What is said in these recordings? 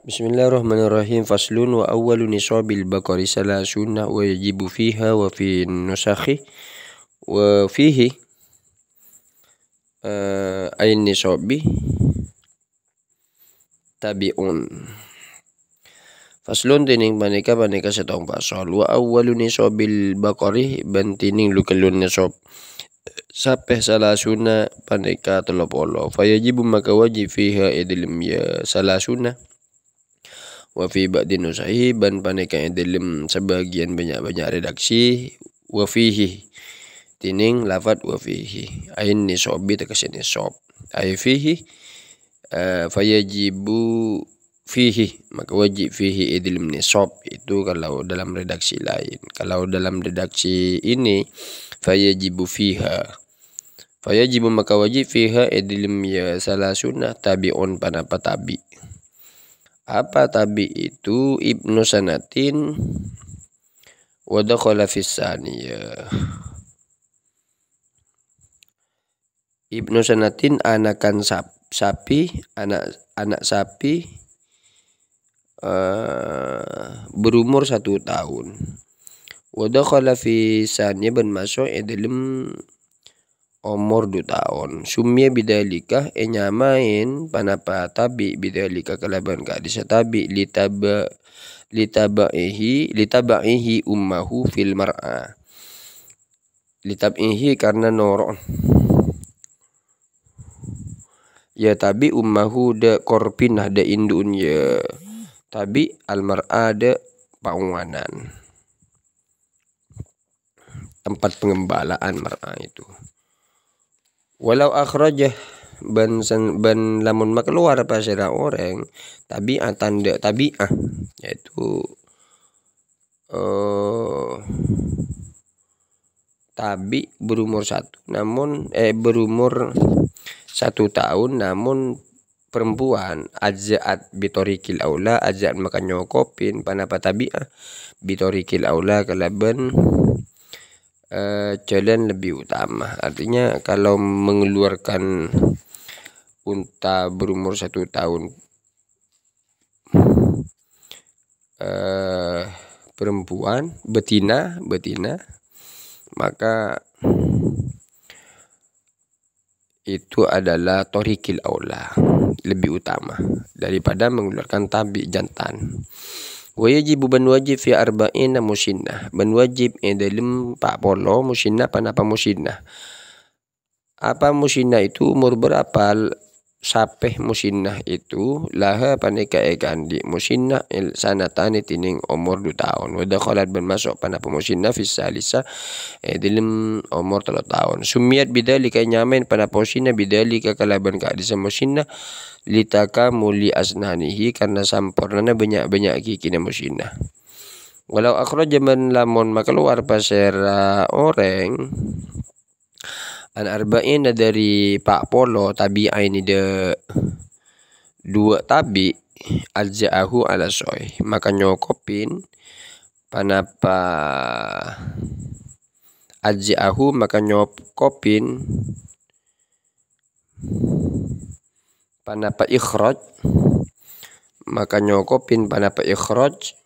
Bismillahirrahmanirrahim. Faslun wa awwalu nisabil baqari salasuna wa yajibu fiha wa fi nusakhi wa fihi ain nisabi tabi'un. Faslun tining panika setong pasal wa awwalu nisabil baqari bantining lukelun nisab sapeh salasuna panika 30 fayajibu maka wajib fiha idlim ya salasuna wa fi ba'di nusahi ban paneka dalam sebagian banyak redaksi wa fihi tining lafad wa fihi ain nisabi tegas nisab ay fihi fayajibu fihi maka wajib fihi idlim nisab itu kalau dalam redaksi lain. Kalau dalam redaksi ini fayajibu fiha fayajibu maka wajib fiha idlim ya salasuna tabi'un panapa tabi. Apa tabi itu? Ibnu sanatin wa dakhala fis saniyah. Ibnu sanatin anakan sapi, anak sapi berumur 1 tahun. Wa dakhala fi saniyah ban masuk dalam umur 2 tahun. Sumya bidalika nyamain panapa tabi bidalika kalaban ka disa tabi litabaihi ummahu fil mar'a. Litabaihi karena noron. Ya tabi ummahu da korpinah da indun ya tabi al mar'a da pauanan. Tempat pengembalaan mar'a itu. Walau akhrajah ban lamun keluar pasira orang tabi'atan da tabi'ah yaitu tabi berumur 1 berumur 1 tahun namun perempuan ajza'at bitorikil aula ajza'at maka nyokopin panapa tabi'ah bitorikil aula kalaban jalan lebih utama. Artinya kalau mengeluarkan unta berumur 1 tahun perempuan betina maka itu adalah torikil aula lebih utama daripada mengeluarkan tabi jantan. Wajibu ban wajib fi arba'ina musinnah ban wajib dalam 40 musinnah panapa musinnah. Apa musinnah itu umur berapa? Sapeh musinnah itu laha paneka gandi musinnah sanatani tining umur 2 tahun. Wa dakhalat ban masuk panapa musinnah fi salisa dalam umur 3 tahun. Sumiyat bidzalika nyamain panapa musinnah bidzalika kalaban ka disa musinnah litaka muli asnanihi karena sampurna banyak gigi na musinnah. Walau akhraja man lamun keluar pasera orang an arba'in dari pak polo tabi ini de 2 tabi alja'ahu ala soy maka nyokopin panapa alja'ahu maka nyokopin panapa ikhraj maka nyokopin panapa ikhraj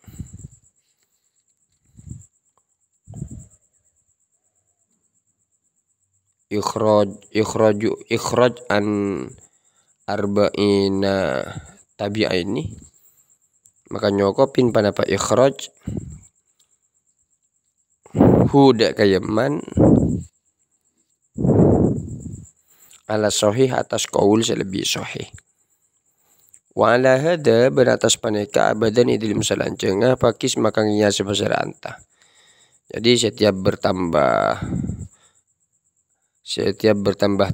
ikhraj an arba'ina tabi'a ini maka nyokopin panapa ikhraj huda kayaman ala sahih atas qaul selebih sahih. Wa ala hada beratas paneka abadan idlim salancengah pakis makangnya sebesar anta. Jadi setiap bertambah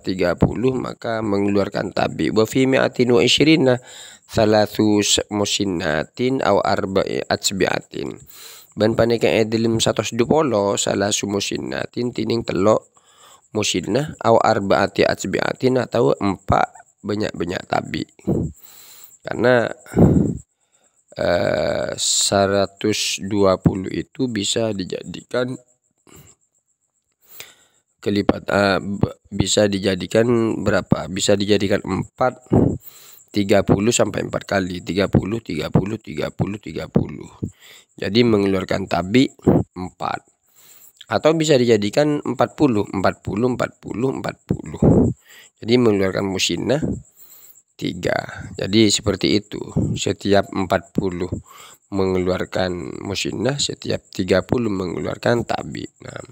30 maka mengeluarkan tabi. Wa fi mi'atin wa isyrina thalathu musinnatin aw arba'i atsbi'atin. Ban paneka idlim 120 salasu musinnatin tining telok musinnah aw arba'ati atsbi'atin atau 4 banyak tabi. Karena 120 itu bisa dijadikan bisa dijadikan berapa? Bisa dijadikan 4 30 sampai 4 kali, 30, 30, 30, 30. Jadi mengeluarkan tabi 4. Atau bisa dijadikan 40, 40, 40, 40. Jadi mengeluarkan musinnah 3. Jadi seperti itu. Setiap 40 mengeluarkan musinnah, setiap 30 mengeluarkan tabi. Nah,